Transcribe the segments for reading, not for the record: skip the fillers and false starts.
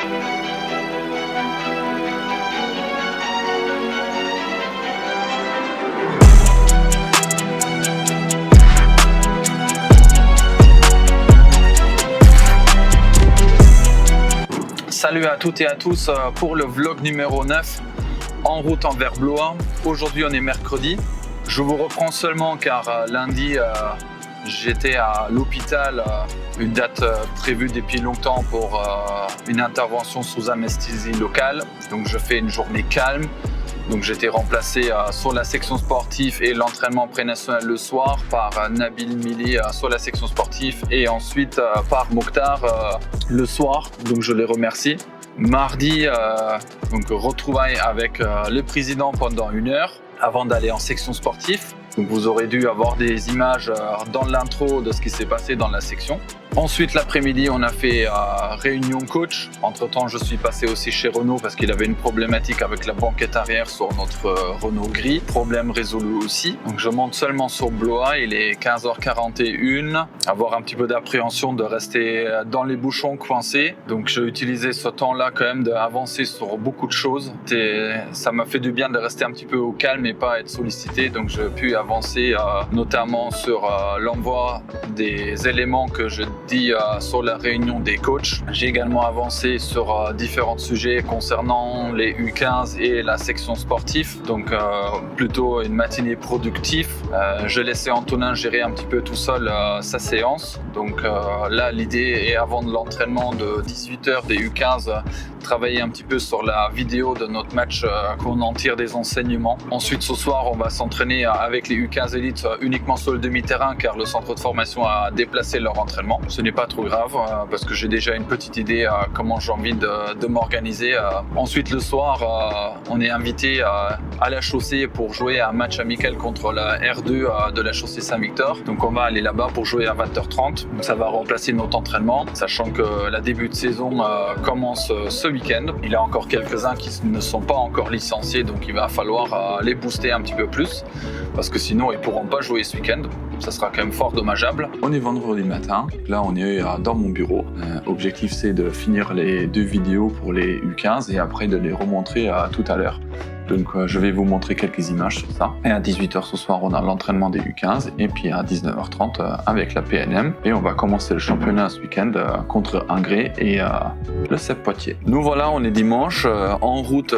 Salut à toutes et à tous pour le vlog numéro 9 en route envers Blois. Aujourd'hui on est mercredi. Je vous reprends seulement car lundi j'étais à l'hôpital, une date prévue depuis longtemps pour une intervention sous anesthésie locale. Donc je fais une journée calme. Donc j'étais remplacé sur la section sportive et l'entraînement pré-national le soir par Nabil Mili sur la section sportive et ensuite par Mokhtar le soir. Donc je les remercie. Mardi, donc retrouvailles avec le président pendant 1 heure avant d'aller en section sportive. Donc vous aurez dû avoir des images dans l'intro de ce qui s'est passé dans la section. Ensuite, l'après-midi, on a fait réunion coach. Entre-temps, je suis passé aussi chez Renault parce qu'il avait une problématique avec la banquette arrière sur notre Renault gris. Problème résolu aussi. Donc, je monte seulement sur Blois. Il est 15h41. Avoir un petit peu d'appréhension de rester dans les bouchons coincés. Donc, j'ai utilisé ce temps-là quand même d'avancer sur beaucoup de choses. Ça m'a fait du bien de rester un petit peu au calme et pas être sollicité. Donc, j'ai pu avancer notamment sur l'envoi des éléments que je dis sur la réunion des coachs. J'ai également avancé sur différents sujets concernant les U15 et la section sportive, donc plutôt une matinée productive. Je laissais Antonin gérer un petit peu tout seul sa séance. Donc là, l'idée est avant de l'entraînement de 18h des U15, travailler un petit peu sur la vidéo de notre match qu'on en tire des enseignements. Ensuite, ce soir, on va s'entraîner avec les U15 élites uniquement sur le demi-terrain car le centre de formation a déplacé leur entraînement. Ce n'est pas trop grave parce que j'ai déjà une petite idée comment j'ai envie de m'organiser. Ensuite, le soir, on est invité à la chaussée pour jouer un match amical contre la R2 de la chaussée Saint-Victor. Donc, on va aller là-bas pour jouer à 20h30. Donc, ça va remplacer notre entraînement, sachant que la début de saison commence ce week-end. Il y a encore quelques-uns qui ne sont pas encore licenciés, donc il va falloir les booster un petit peu plus parce que sinon, ils ne pourront pas jouer ce week-end. Ça sera quand même fort dommageable. On est vendredi matin, là on est dans mon bureau. Objectif c'est de finir les 2 vidéos pour les U15 et après de les remontrer tout à l'heure. Donc je vais vous montrer quelques images sur ça. Et à 18h ce soir on a l'entraînement des U15 et puis à 19h30 avec la PNM. Et on va commencer le championnat ce week-end contre Ingré et le CEP Poitiers. Nous voilà, on est dimanche en route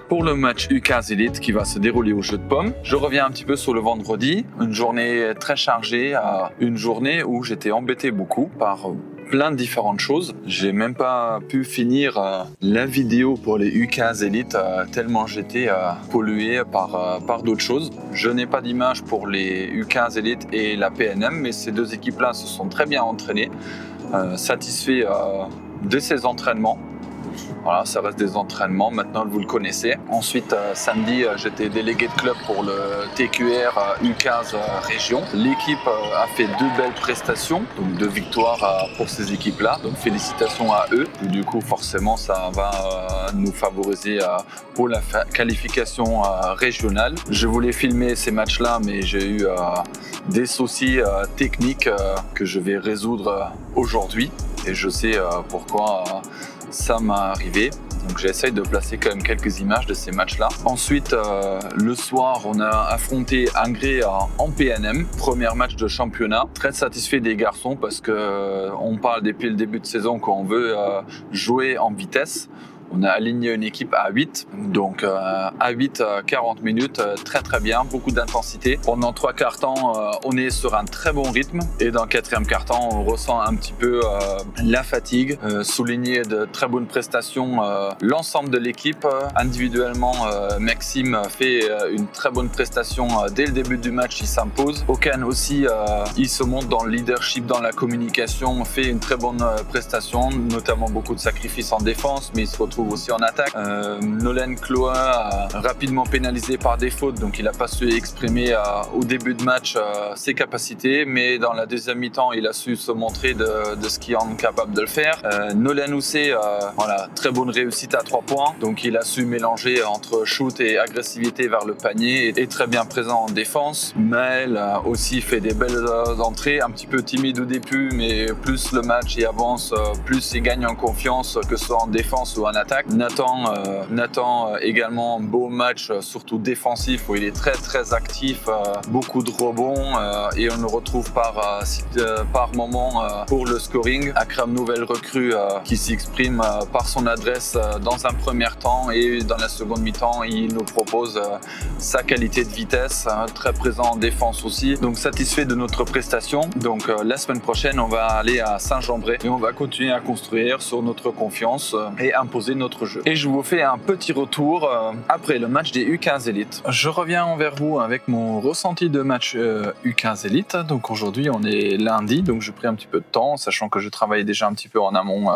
pour le match U15 Elite qui va se dérouler au Jeu de Pommes. Je reviens un petit peu sur le vendredi, une journée très chargée, une journée où j'étais embêté beaucoup par plein de différentes choses. J'ai même pas pu finir la vidéo pour les U15 Elite tellement j'étais pollué par d'autres choses. Je n'ai pas d'image pour les U15 Elite et la PNM, mais ces 2 équipes-là se sont très bien entraînées, satisfaits de ces entraînements. Voilà, ça reste des entraînements, maintenant vous le connaissez. Ensuite, samedi, j'étais délégué de club pour le TQR U15 région. L'équipe a fait 2 belles prestations, donc 2 victoires pour ces équipes-là. Donc félicitations à eux. Du coup, forcément, ça va nous favoriser pour la qualification régionale. Je voulais filmer ces matchs-là, mais j'ai eu des soucis techniques que je vais résoudre aujourd'hui. Et je sais pourquoi ça m'est arrivé. Donc j'essaye de placer quand même quelques images de ces matchs-là. Ensuite, le soir, on a affronté Ingré en PNM. Premier match de championnat. Très satisfait des garçons parce qu'on parle depuis le début de saison qu'on veut jouer en vitesse. On a aligné une équipe à 8, donc à 8, 40 minutes, très très bien, beaucoup d'intensité. Pendant 3 quarts temps, on est sur un très bon rythme et dans le 4e quart temps, on ressent un petit peu la fatigue. Souligner de très bonnes prestations, l'ensemble de l'équipe. Individuellement, Maxime fait une très bonne prestation dès le début du match, il s'impose. Okan aussi, il se montre dans le leadership, dans la communication, fait une très bonne prestation, notamment beaucoup de sacrifices en défense, mais il se retrouve retrouve aussi en attaque. Nolan Cloa a rapidement pénalisé par des fautes, donc il n'a pas su exprimer au début de match ses capacités, mais dans la deuxième mi-temps, il a su se montrer de ce qu'il est capable de le faire. Nolan Housset, voilà, très bonne réussite à 3 points, donc il a su mélanger entre shoot et agressivité vers le panier et est très bien présent en défense. Maël a aussi fait des belles entrées, un petit peu timide au début, mais plus le match y avance, plus il gagne en confiance, que ce soit en défense ou en attaque. Nathan également beau match, surtout défensif, où il est très actif, beaucoup de rebonds et on le retrouve par moment pour le scoring. Akram, nouvelle recrue qui s'exprime par son adresse dans un premier temps, et dans la seconde mi-temps il nous propose sa qualité de vitesse, très présent en défense aussi. Donc satisfait de notre prestation. Donc la semaine prochaine on va aller à Saint-Jean-Bray et on va continuer à construire sur notre confiance et imposer notre jeu. Et je vous fais un petit retour après le match des U15 Elite. Je reviens envers vous avec mon ressenti de match U15 Elite. Donc aujourd'hui on est lundi, donc j'ai pris un petit peu de temps, sachant que je travaillais déjà un petit peu en amont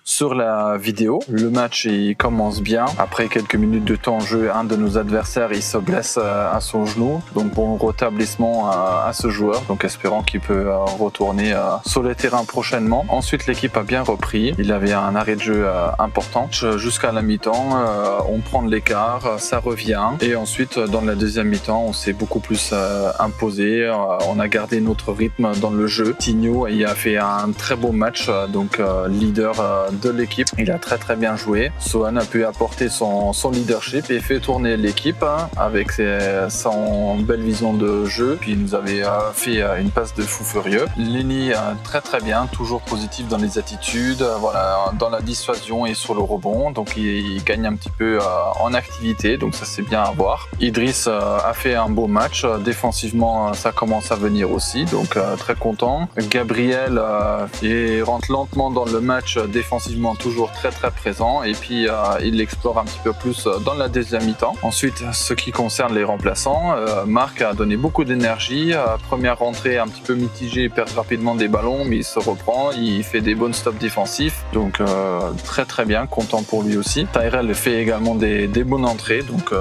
sur la vidéo. Le match il commence bien. Après quelques minutes de temps en jeu, un de nos adversaires il se blesse à son genou. Donc bon rétablissement à ce joueur. Donc espérant qu'il peut retourner sur le terrain prochainement. Ensuite l'équipe a bien repris. Il avait un arrêt de jeu important. Jusqu'à la mi-temps, on prend de l'écart, ça revient. Et ensuite dans la deuxième mi-temps, on s'est beaucoup plus imposé. On a gardé notre rythme dans le jeu. Tigno il a fait un très beau match. Donc leader de l'équipe, il a très bien joué. Sohan a pu apporter son leadership et fait tourner l'équipe avec son belle vision de jeu. Puis il nous avait fait une passe de fou furieux. Lenny très bien, toujours positif dans les attitudes, voilà, dans la dissuasion et sur le rebond. Donc il gagne un petit peu en activité, donc ça c'est bien à voir. Idriss a fait un beau match. Défensivement, ça commence à venir aussi, donc très content. Gabriel il rentre lentement dans le match défensivement, toujours très présent, et puis il explore un petit peu plus dans la deuxième mi-temps. Ensuite, ce qui concerne les remplaçants, Marc a donné beaucoup d'énergie. Première rentrée un petit peu mitigée, il perd rapidement des ballons, mais il se reprend, il fait des bons stops défensifs, donc très bien, content pour lui aussi. Tyrell fait également des bonnes entrées, donc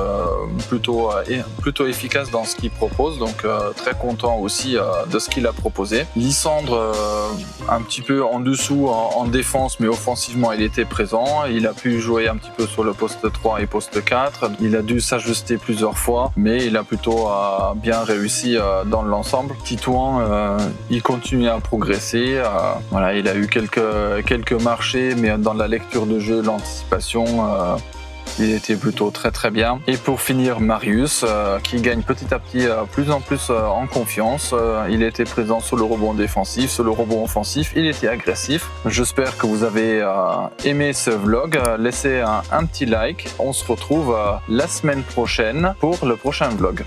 plutôt efficace dans ce qu'il propose, donc très content aussi de ce qu'il a proposé. Lysandre un petit peu en dessous en défense, mais offensivement il était présent. Il a pu jouer un petit peu sur le poste 3 et poste 4. Il a dû s'ajuster plusieurs fois, mais il a plutôt bien réussi dans l'ensemble. Titouan, il continue à progresser. Voilà, il a eu quelques marchés, mais dans la lecture de jeu, l'anticipation, il était plutôt très bien. Et pour finir, Marius, qui gagne petit à petit plus en plus en confiance. Il était présent sur le rebond défensif, sur le rebond offensif, il était agressif. J'espère que vous avez aimé ce vlog. Laissez un petit like. On se retrouve la semaine prochaine pour le prochain vlog.